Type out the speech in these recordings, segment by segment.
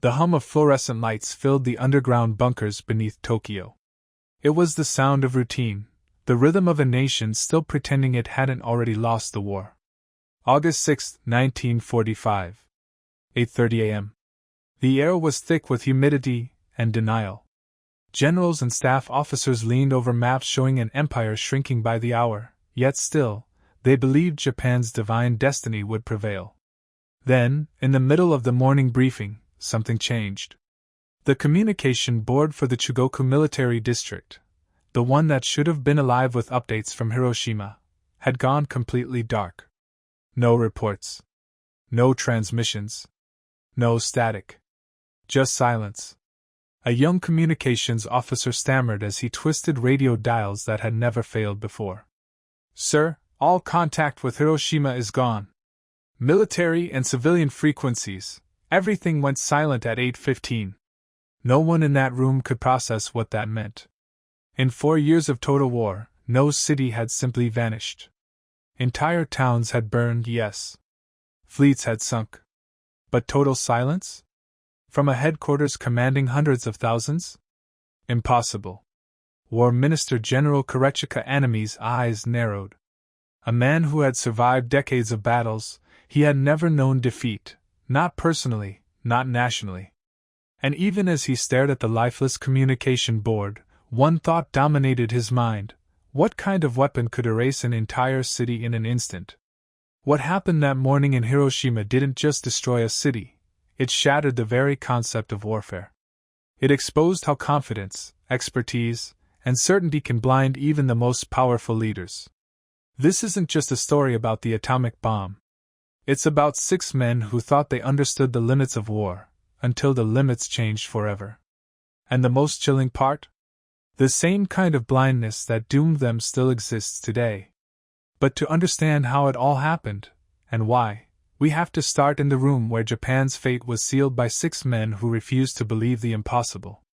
The hum of fluorescent lights filled the underground bunkers beneath Tokyo. It was the sound of routine, the rhythm of a nation still pretending it hadn't already lost the war. August 6, 1945. 8:30 a.m. The air was thick with humidity and denial. Generals and staff officers leaned over maps showing an empire shrinking by the hour, yet still, they believed Japan's divine destiny would prevail. Then, in the middle of the morning briefing, something changed. The communication board for the Chugoku military district, the one that should have been alive with updates from Hiroshima, had gone completely dark. No reports. No transmissions. No static. Just silence. A young communications officer stammered as he twisted radio dials that had never failed before. "Sir, all contact with Hiroshima is gone. Military and civilian frequencies, everything went silent at 8:15. No one in that room could process what that meant. In 4 years of total war, no city had simply vanished. Entire towns had burned, yes. Fleets had sunk. But total silence? From a headquarters commanding hundreds of thousands? Impossible. War Minister General Korechika Anami's eyes narrowed. A man who had survived decades of battles, he had never known defeat, not personally, not nationally. And even as he stared at the lifeless communication board, one thought dominated his mind: what kind of weapon could erase an entire city in an instant? What happened that morning in Hiroshima didn't just destroy a city. It shattered the very concept of warfare. It exposed how confidence, expertise, and certainty can blind even the most powerful leaders. This isn't just a story about the atomic bomb. It's about 6 men who thought they understood the limits of war, until the limits changed forever. And the most chilling part? The same kind of blindness that doomed them still exists today. But to understand how it all happened, and why, we have to start in the room where Japan's fate was sealed by 6 men who refused to believe the impossible.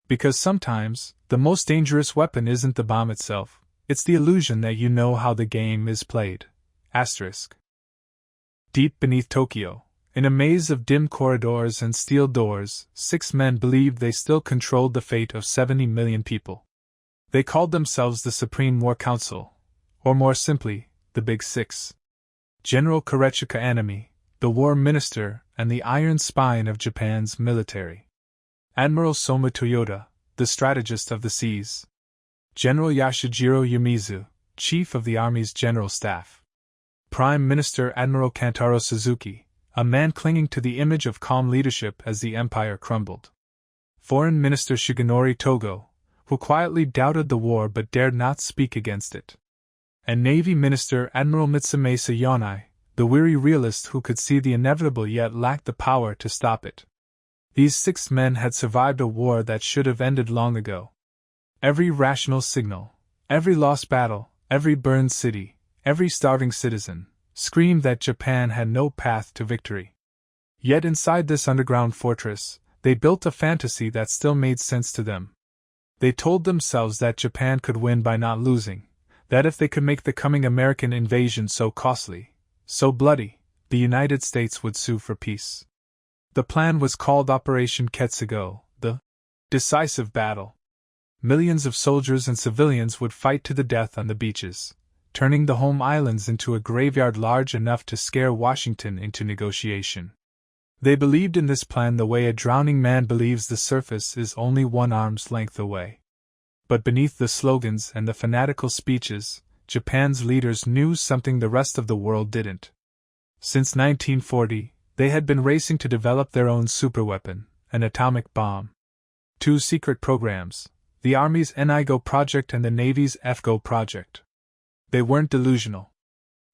Because sometimes, the most dangerous weapon isn't the bomb itself, it's the illusion that you know how the game is played. Asterisk. Deep beneath Tokyo, in a maze of dim corridors and steel doors, 6 men believed they still controlled the fate of 70 million people. They called themselves the Supreme War Council, or more simply, the Big Six. General Korechika Anami, the war minister and the iron spine of Japan's military. Admiral Soma Toyoda, the strategist of the seas. General Yashijiro Yumizu, chief of the Army's general staff. Prime Minister Admiral Kantaro Suzuki, a man clinging to the image of calm leadership as the empire crumbled. Foreign Minister Shigenori Togo, who quietly doubted the war but dared not speak against it. And Navy Minister Admiral Mitsumasa Yonai, the weary realist who could see the inevitable yet lacked the power to stop it. These 6 men had survived a war that should have ended long ago. Every rational signal, every lost battle, every burned city, every starving citizen, screamed that Japan had no path to victory. Yet inside this underground fortress, they built a fantasy that still made sense to them. They told themselves that Japan could win by not losing, that if they could make the coming American invasion so costly, so bloody, the United States would sue for peace. The plan was called Operation Ketsugo, the decisive battle. Millions of soldiers and civilians would fight to the death on the beaches, turning the home islands into a graveyard large enough to scare Washington into negotiation. They believed in this plan the way a drowning man believes the surface is only 1 arm's length away. But beneath the slogans and the fanatical speeches, Japan's leaders knew something the rest of the world didn't. Since 1940, they had been racing to develop their own superweapon, an atomic bomb. 2 secret programs, the Army's NIGO project and the Navy's FGO project. They weren't delusional.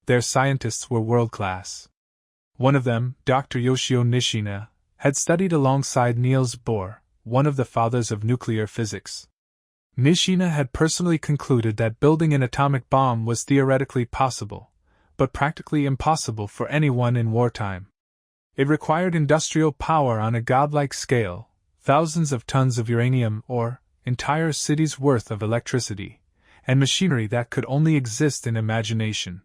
Their scientists were world-class. One of them, Dr. Yoshio Nishina, had studied alongside Niels Bohr, one of the fathers of nuclear physics. Nishina had personally concluded that building an atomic bomb was theoretically possible, but practically impossible for anyone in wartime. It required industrial power on a godlike scale, thousands of tons of uranium or entire cities' worth of electricity, and machinery that could only exist in imagination.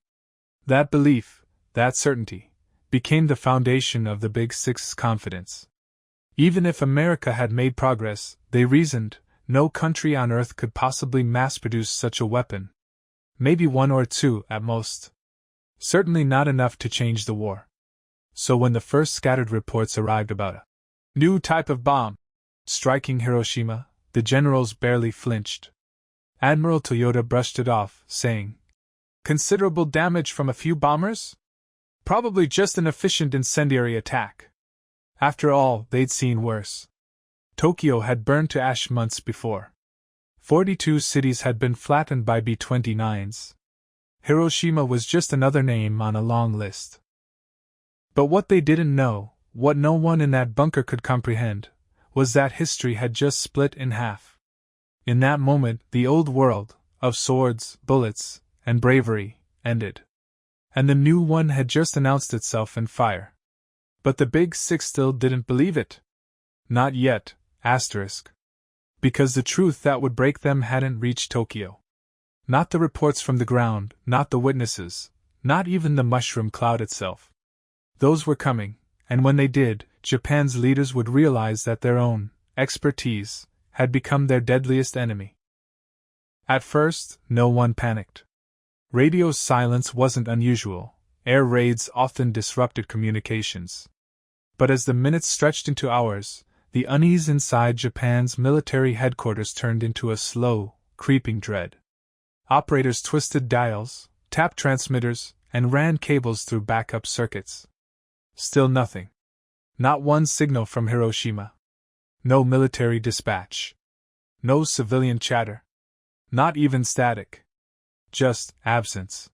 That belief, that certainty, became the foundation of the Big Six's confidence. Even if America had made progress, they reasoned, no country on Earth could possibly mass-produce such a weapon. Maybe one or two, at most. Certainly not enough to change the war. So when the first scattered reports arrived about a new type of bomb striking Hiroshima, the generals barely flinched. Admiral Toyoda brushed it off, saying, "Considerable damage from a few bombers? Probably just an efficient incendiary attack." After all, they'd seen worse. Tokyo had burned to ash months before. 42 cities had been flattened by B-29s. Hiroshima was just another name on a long list. But what they didn't know, what no one in that bunker could comprehend, was that history had just split in half. In that moment, the old world, of swords, bullets, and bravery, ended. And the new one had just announced itself in fire. But the Big Six still didn't believe it. Not yet, asterisk. Because the truth that would break them hadn't reached Tokyo. Not the reports from the ground, not the witnesses, not even the mushroom cloud itself. Those were coming, and when they did, Japan's leaders would realize that their own expertise had become their deadliest enemy. At first, no one panicked. Radio silence wasn't unusual. Air raids often disrupted communications. But as the minutes stretched into hours, the unease inside Japan's military headquarters turned into a slow, creeping dread. Operators twisted dials, tapped transmitters, and ran cables through backup circuits. Still nothing. Not one signal from Hiroshima. No military dispatch. No civilian chatter. Not even static. Just absence.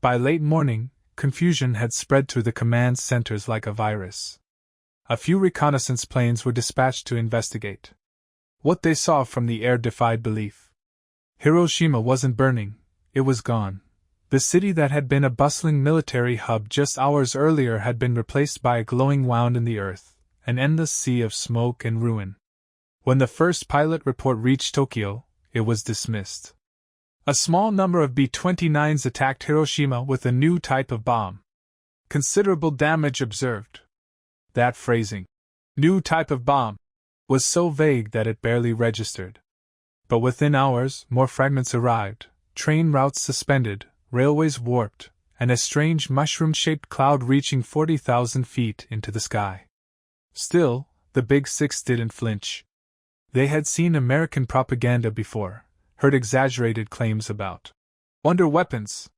By late morning, confusion had spread through the command centers like a virus. A few reconnaissance planes were dispatched to investigate. What they saw from the air defied belief. Hiroshima wasn't burning, it was gone. The city that had been a bustling military hub just hours earlier had been replaced by a glowing wound in the earth, an endless sea of smoke and ruin. When the first pilot report reached Tokyo, it was dismissed. A small number of B-29s attacked Hiroshima with a new type of bomb. Considerable damage observed. That phrasing, new type of bomb, was so vague that it barely registered. But within hours, more fragments arrived, train routes suspended, railways warped, and a strange mushroom-shaped cloud reaching 40,000 feet into the sky. Still, the Big Six didn't flinch. They had seen American propaganda before, heard exaggerated claims about wonder weapons.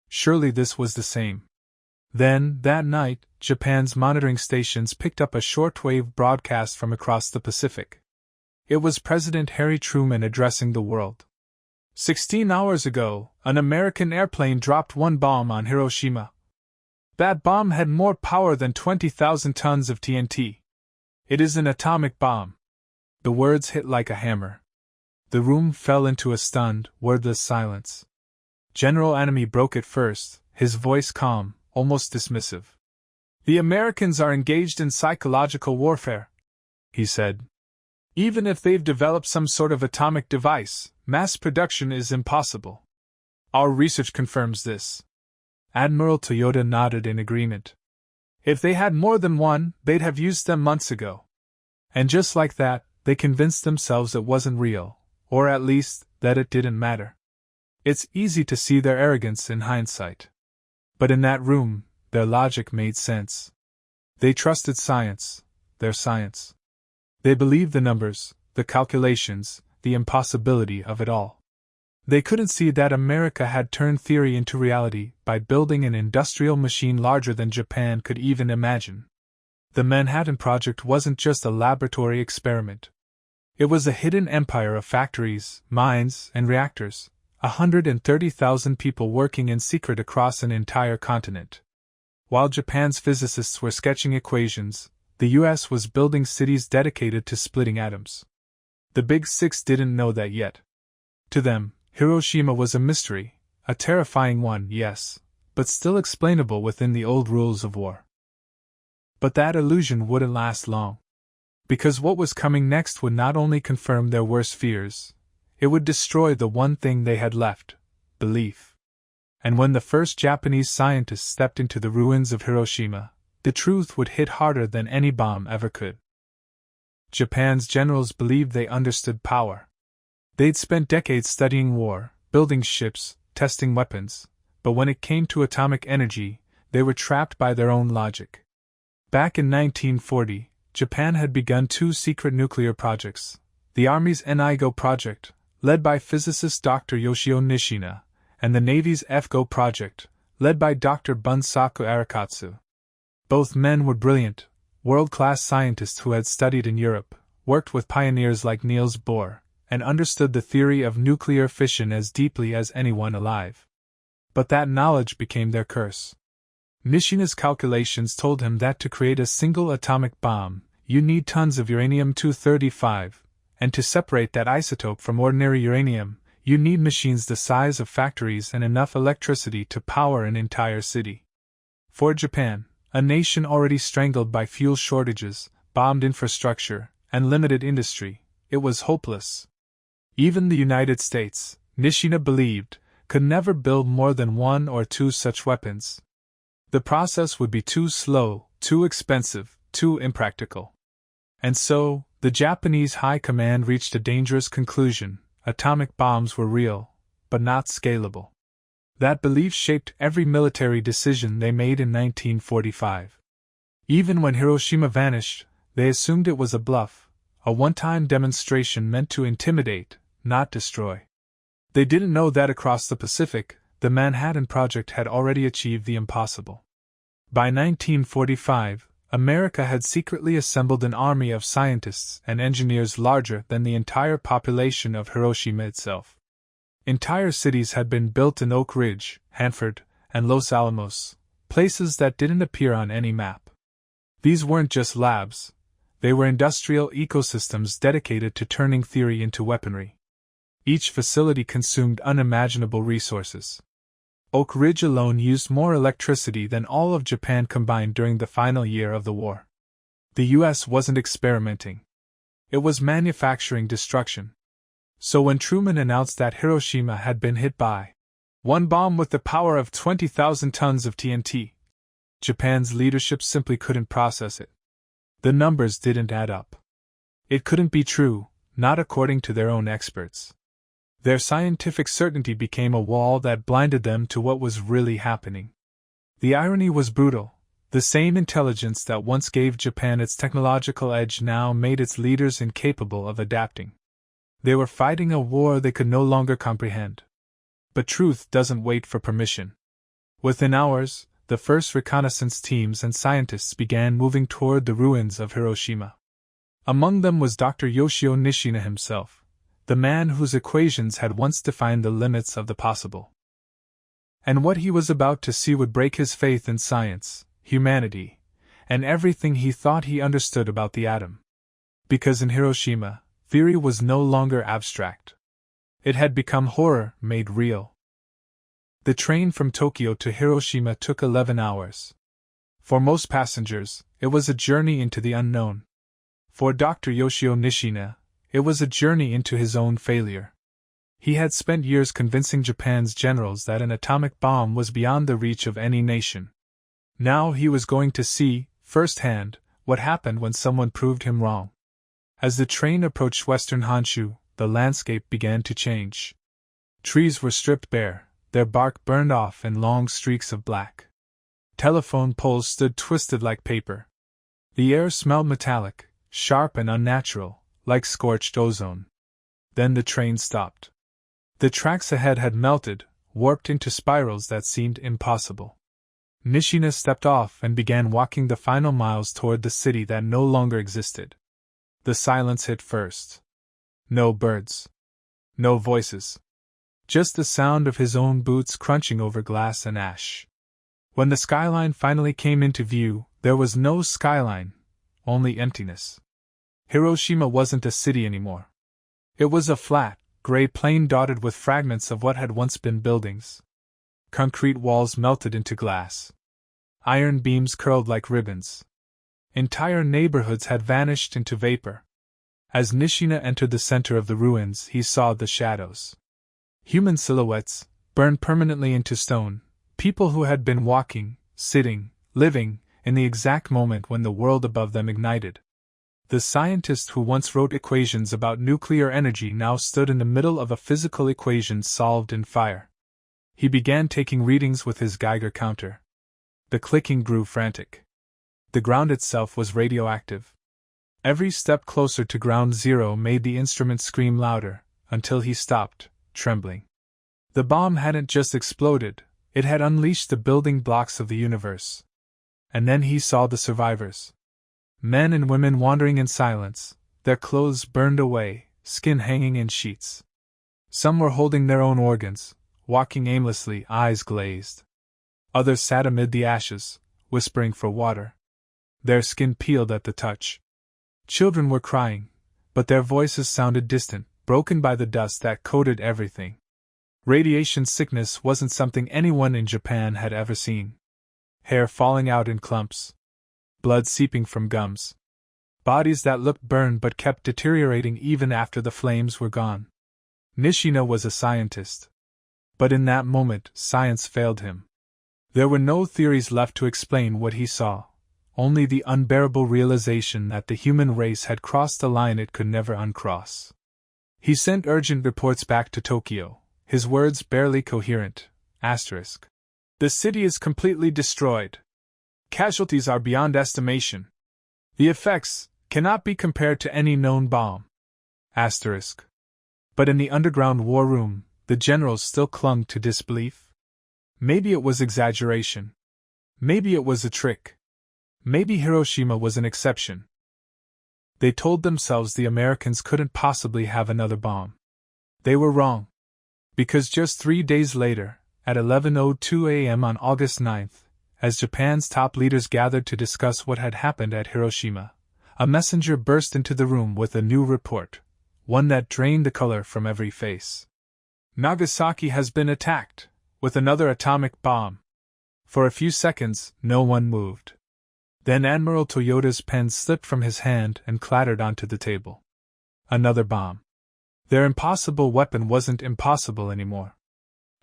Surely this was the same. Then, that night, Japan's monitoring stations picked up a shortwave broadcast from across the Pacific. It was President Harry Truman addressing the world. 16 hours ago, an American airplane dropped one bomb on Hiroshima. That bomb had more power than 20,000 tons of TNT. It is an atomic bomb. The words hit like a hammer. The room fell into a stunned, wordless silence. General Anami broke it first, his voice calm, almost dismissive. "The Americans are engaged in psychological warfare," he said. "Even if they've developed some sort of atomic device, mass production is impossible. Our research confirms this." Admiral Toyoda nodded in agreement. "If they had more than one, they'd have used them months ago." And just like that, they convinced themselves it wasn't real, or at least, that it didn't matter. It's easy to see their arrogance in hindsight. But in that room, their logic made sense. They trusted science, their science. They believed the numbers, the calculations, the impossibility of it all. They couldn't see that America had turned theory into reality by building an industrial machine larger than Japan could even imagine. The Manhattan Project wasn't just a laboratory experiment. It was a hidden empire of factories, mines, and reactors, 130,000 people working in secret across an entire continent. While Japan's physicists were sketching equations, the US was building cities dedicated to splitting atoms. The Big Six didn't know that yet. To them, Hiroshima was a mystery, a terrifying one, yes, but still explainable within the old rules of war. But that illusion wouldn't last long. Because what was coming next would not only confirm their worst fears, it would destroy the one thing they had left: belief. And when the first Japanese scientists stepped into the ruins of Hiroshima, the truth would hit harder than any bomb ever could. Japan's generals believed they understood power. They'd spent decades studying war, building ships, testing weapons, but when it came to atomic energy, they were trapped by their own logic. Back in 1940, Japan had begun two secret nuclear projects: the Army's N-IGO project, led by physicist Dr. Yoshio Nishina, and the Navy's F-GO project, led by Dr. Bunsaku Arakatsu. Both men were brilliant, world-class scientists who had studied in Europe, worked with pioneers like Niels Bohr, and understood the theory of nuclear fission as deeply as anyone alive. But that knowledge became their curse. Nishina's calculations told him that to create a single atomic bomb, you need tons of uranium-235, and to separate that isotope from ordinary uranium, you need machines the size of factories and enough electricity to power an entire city. For Japan, a nation already strangled by fuel shortages, bombed infrastructure, and limited industry, it was hopeless. Even the United States, Nishina believed, could never build more than one or two such weapons. The process would be too slow, too expensive, too impractical. And so, the Japanese High Command reached a dangerous conclusion: atomic bombs were real, but not scalable. That belief shaped every military decision they made in 1945. Even when Hiroshima vanished, they assumed it was a bluff, a one-time demonstration meant to intimidate, not destroy. They didn't know that across the Pacific, the Manhattan Project had already achieved the impossible. By 1945, America had secretly assembled an army of scientists and engineers larger than the entire population of Hiroshima itself. Entire cities had been built in Oak Ridge, Hanford, and Los Alamos, places that didn't appear on any map. These weren't just labs, they were industrial ecosystems dedicated to turning theory into weaponry. Each facility consumed unimaginable resources. Oak Ridge alone used more electricity than all of Japan combined during the final year of the war. The US wasn't experimenting. It was manufacturing destruction. So when Truman announced that Hiroshima had been hit by one bomb with the power of 20,000 tons of TNT, Japan's leadership simply couldn't process it. The numbers didn't add up. It couldn't be true, not according to their own experts. Their scientific certainty became a wall that blinded them to what was really happening. The irony was brutal. The same intelligence that once gave Japan its technological edge now made its leaders incapable of adapting. They were fighting a war they could no longer comprehend. But truth doesn't wait for permission. Within hours, the first reconnaissance teams and scientists began moving toward the ruins of Hiroshima. Among them was Dr. Yoshio Nishina himself, the man whose equations had once defined the limits of the possible. And what he was about to see would break his faith in science, humanity, and everything he thought he understood about the atom. Because in Hiroshima, theory was no longer abstract. It had become horror made real. The train from Tokyo to Hiroshima took 11 hours. For most passengers, it was a journey into the unknown. For Dr. Yoshio Nishina, it was a journey into his own failure. He had spent years convincing Japan's generals that an atomic bomb was beyond the reach of any nation. Now he was going to see, firsthand, what happened when someone proved him wrong. As the train approached western Honshu, the landscape began to change. Trees were stripped bare, their bark burned off in long streaks of black. Telephone poles stood twisted like paper. The air smelled metallic, sharp and unnatural, like scorched ozone. Then the train stopped. The tracks ahead had melted, warped into spirals that seemed impossible. Nishina stepped off and began walking the final miles toward the city that no longer existed. The silence hit first. No birds. No voices. Just the sound of his own boots crunching over glass and ash. When the skyline finally came into view, there was no skyline, only emptiness. Hiroshima wasn't a city anymore. It was a flat, gray plain dotted with fragments of what had once been buildings. Concrete walls melted into glass. Iron beams curled like ribbons. Entire neighborhoods had vanished into vapor. As Nishina entered the center of the ruins, he saw the shadows. Human silhouettes, burned permanently into stone, people who had been walking, sitting, living, in the exact moment when the world above them ignited. The scientist who once wrote equations about nuclear energy now stood in the middle of a physical equation solved in fire. He began taking readings with his Geiger counter. The clicking grew frantic. The ground itself was radioactive. Every step closer to ground zero made the instrument scream louder, until he stopped, trembling. The bomb hadn't just exploded, it had unleashed the building blocks of the universe. And then he saw the survivors. Men and women wandering in silence, their clothes burned away, skin hanging in sheets. Some were holding their own organs, walking aimlessly, eyes glazed. Others sat amid the ashes, whispering for water. Their skin peeled at the touch. Children were crying, but their voices sounded distant, broken by the dust that coated everything. Radiation sickness wasn't something anyone in Japan had ever seen. Hair falling out in clumps. Blood seeping from gums. Bodies that looked burned but kept deteriorating even after the flames were gone. Nishina was a scientist. But in that moment, science failed him. There were no theories left to explain what he saw, only the unbearable realization that the human race had crossed a line it could never uncross. He sent urgent reports back to Tokyo, his words barely coherent. Asterisk. The city is completely destroyed. Casualties are beyond estimation. The effects cannot be compared to any known bomb. Asterisk. But in the underground war room, the generals still clung to disbelief. Maybe it was exaggeration. Maybe it was a trick. Maybe Hiroshima was an exception. They told themselves the Americans couldn't possibly have another bomb. They were wrong. Because just 3 days later, at 11:02 a.m. on August 9th, as Japan's top leaders gathered to discuss what had happened at Hiroshima, a messenger burst into the room with a new report, one that drained the color from every face. Nagasaki has been attacked, with another atomic bomb. For a few seconds, no one moved. Then Admiral Toyoda's pen slipped from his hand and clattered onto the table. Another bomb. Their impossible weapon wasn't impossible anymore.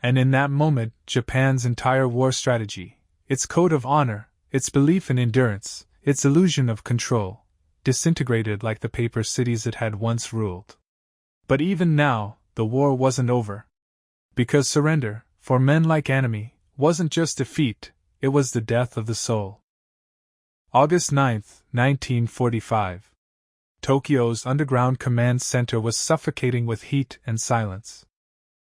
And in that moment, Japan's entire war strategy, its code of honor, its belief in endurance, its illusion of control, disintegrated like the paper cities it had once ruled. But even now, the war wasn't over. Because surrender, for men like Anime, wasn't just defeat, it was the death of the soul. August 9, 1945. Tokyo's underground command center was suffocating with heat and silence.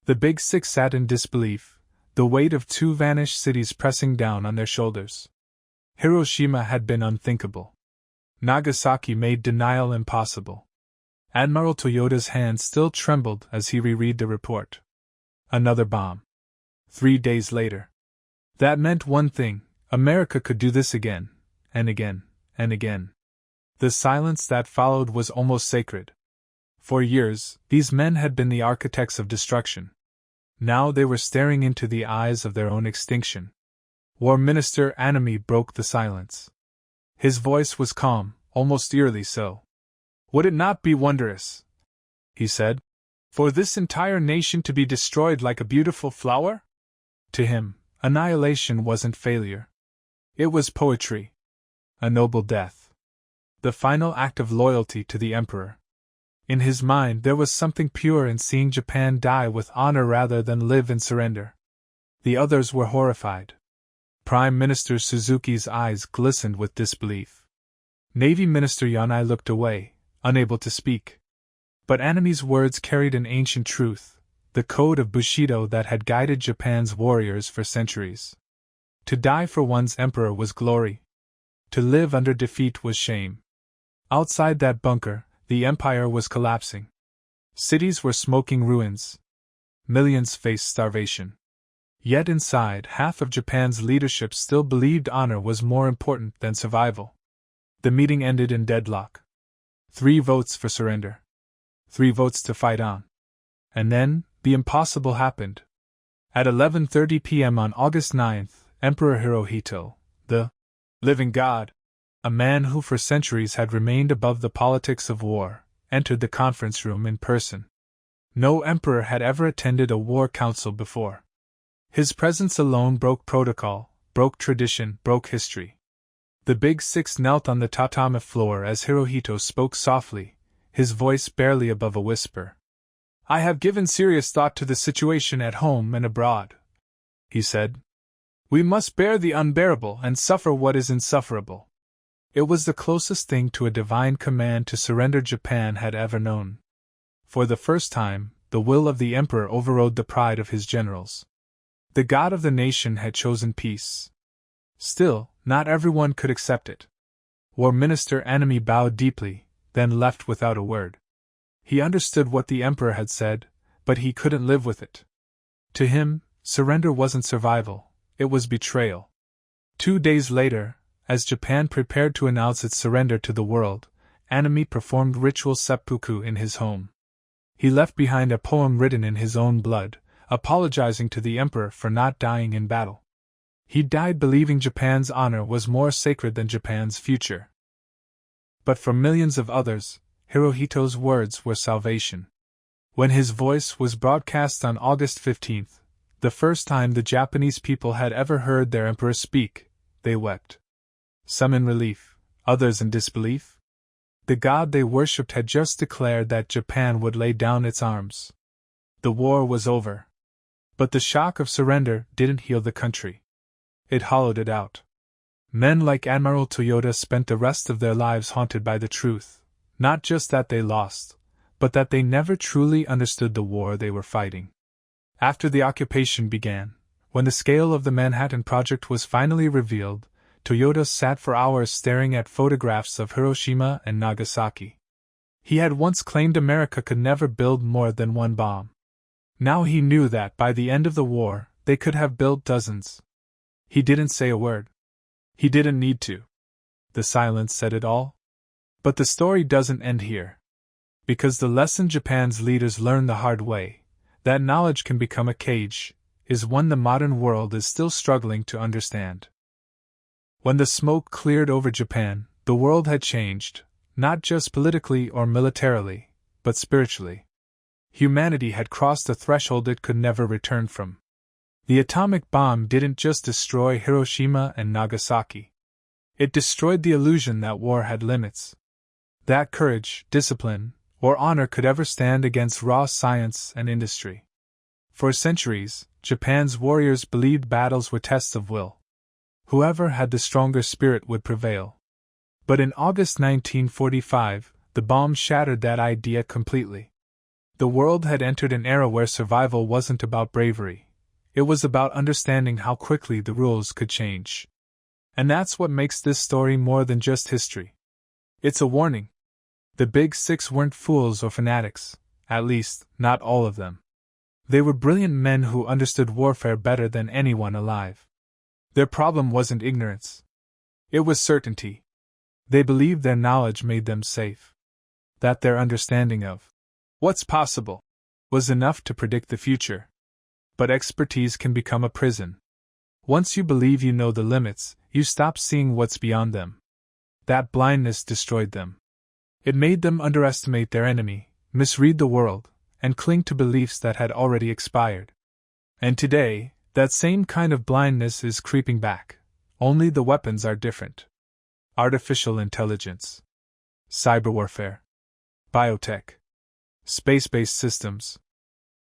The Big Six sat in disbelief, the weight of 2 vanished cities pressing down on their shoulders. Hiroshima had been unthinkable. Nagasaki made denial impossible. Admiral Toyoda's hand still trembled as he reread the report. Another bomb. 3 days later. That meant one thing: America could do this again, and again, and again. The silence that followed was almost sacred. For years, these men had been the architects of destruction. Now they were staring into the eyes of their own extinction. War Minister Anime broke the silence. His voice was calm, almost eerily so. "Would it not be wondrous," he said, "for this entire nation to be destroyed like a beautiful flower?" To him, annihilation wasn't failure. It was poetry. A noble death. The final act of loyalty to the Emperor. In his mind there was something pure in seeing Japan die with honor rather than live in surrender. The others were horrified. Prime Minister Suzuki's eyes glistened with disbelief. Navy Minister Yanai looked away, unable to speak. But Anime's words carried an ancient truth, the code of Bushido that had guided Japan's warriors for centuries. To die for one's emperor was glory. To live under defeat was shame. Outside that bunker, the empire was collapsing. Cities were smoking ruins. Millions faced starvation. Yet inside, half of Japan's leadership still believed honor was more important than survival. The meeting ended in deadlock. 3 votes for surrender. 3 votes to fight on. And then, the impossible happened. At 11:30 p.m. on August 9th, Emperor Hirohito, the living god, a man who for centuries had remained above the politics of war, entered the conference room in person. No emperor had ever attended a war council before. His presence alone broke protocol, broke tradition, broke history. The big six knelt on the tatami floor as Hirohito spoke softly, his voice barely above a whisper. "I have given serious thought to the situation at home and abroad," he said. "We must bear the unbearable and suffer what is insufferable." It was the closest thing to a divine command to surrender Japan had ever known. For the first time, the will of the emperor overrode the pride of his generals. The god of the nation had chosen peace. Still, not everyone could accept it. War Minister Anami bowed deeply, then left without a word. He understood what the emperor had said, but he couldn't live with it. To him, surrender wasn't survival, it was betrayal. 2 days later, as Japan prepared to announce its surrender to the world, Anami performed ritual seppuku in his home. He left behind a poem written in his own blood, apologizing to the emperor for not dying in battle. He died believing Japan's honor was more sacred than Japan's future. But for millions of others, Hirohito's words were salvation. When his voice was broadcast on August 15th, the first time the Japanese people had ever heard their emperor speak, they wept. Some in relief, others in disbelief. The god they worshipped had just declared that Japan would lay down its arms. The war was over. But the shock of surrender didn't heal the country. It hollowed it out. Men like Admiral Toyota spent the rest of their lives haunted by the truth, not just that they lost, but that they never truly understood the war they were fighting. After the occupation began, when the scale of the Manhattan Project was finally revealed, Toyota sat for hours staring at photographs of Hiroshima and Nagasaki. He had once claimed America could never build more than one bomb. Now he knew that by the end of the war, they could have built dozens. He didn't say a word. He didn't need to. The silence said it all. But the story doesn't end here. Because the lesson Japan's leaders learned the hard way, that knowledge can become a cage, is one the modern world is still struggling to understand. When the smoke cleared over Japan, the world had changed, not just politically or militarily, but spiritually. Humanity had crossed a threshold it could never return from. The atomic bomb didn't just destroy Hiroshima and Nagasaki. It destroyed the illusion that war had limits. That courage, discipline, or honor could ever stand against raw science and industry. For centuries, Japan's warriors believed battles were tests of will. Whoever had the stronger spirit would prevail. But in August 1945, the bomb shattered that idea completely. The world had entered an era where survival wasn't about bravery. It was about understanding how quickly the rules could change. And that's what makes this story more than just history. It's a warning. The Big Six weren't fools or fanatics, at least, not all of them. They were brilliant men who understood warfare better than anyone alive. Their problem wasn't ignorance. It was certainty. They believed their knowledge made them safe. That their understanding of what's possible was enough to predict the future. But expertise can become a prison. Once you believe you know the limits, you stop seeing what's beyond them. That blindness destroyed them. It made them underestimate their enemy, misread the world, and cling to beliefs that had already expired. And today, that same kind of blindness is creeping back, only the weapons are different. Artificial intelligence, cyber warfare, biotech, space-based systems.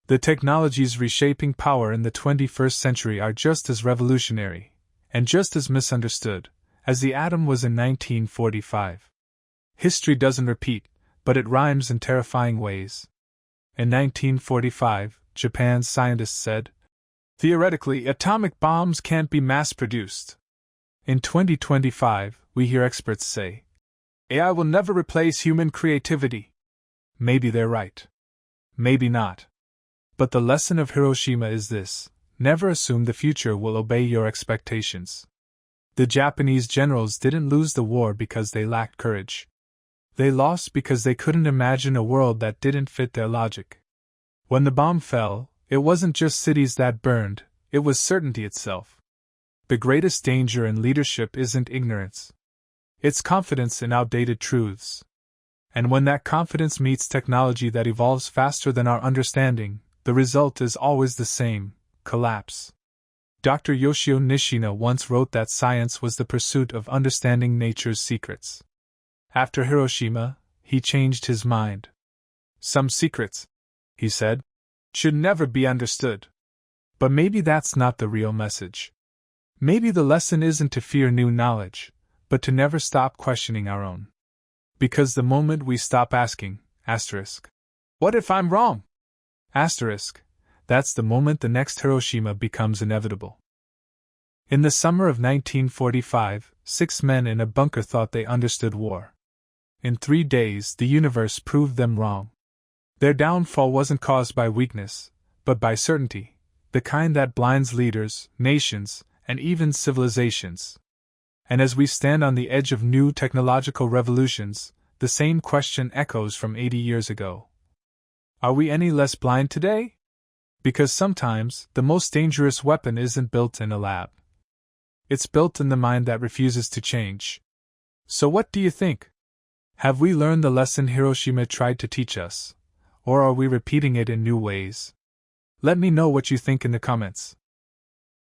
The technologies reshaping power in the 21st century are just as revolutionary, and just as misunderstood, as the atom was in 1945. History doesn't repeat, but it rhymes in terrifying ways. In 1945, Japan's scientists said, "Theoretically, atomic bombs can't be mass-produced." In 2025, we hear experts say, "AI will never replace human creativity." Maybe they're right. Maybe not. But the lesson of Hiroshima is this: never assume the future will obey your expectations. The Japanese generals didn't lose the war because they lacked courage. They lost because they couldn't imagine a world that didn't fit their logic. When the bomb fell, it wasn't just cities that burned, it was certainty itself. The greatest danger in leadership isn't ignorance. It's confidence in outdated truths. And when that confidence meets technology that evolves faster than our understanding, the result is always the same: collapse. Dr. Yoshio Nishina once wrote that science was the pursuit of understanding nature's secrets. After Hiroshima, he changed his mind. Some secrets, he said, should never be understood. But maybe that's not the real message. Maybe the lesson isn't to fear new knowledge, but to never stop questioning our own. Because the moment we stop asking, what if I'm wrong? That's the moment the next Hiroshima becomes inevitable. In the summer of 1945, 6 men in a bunker thought they understood war. In 3 days, the universe proved them wrong. Their downfall wasn't caused by weakness, but by certainty, the kind that blinds leaders, nations, and even civilizations. And as we stand on the edge of new technological revolutions, the same question echoes from 80 years ago. Are we any less blind today? Because sometimes, the most dangerous weapon isn't built in a lab. It's built in the mind that refuses to change. So what do you think? Have we learned the lesson Hiroshima tried to teach us? Or are we repeating it in new ways? Let me know what you think in the comments.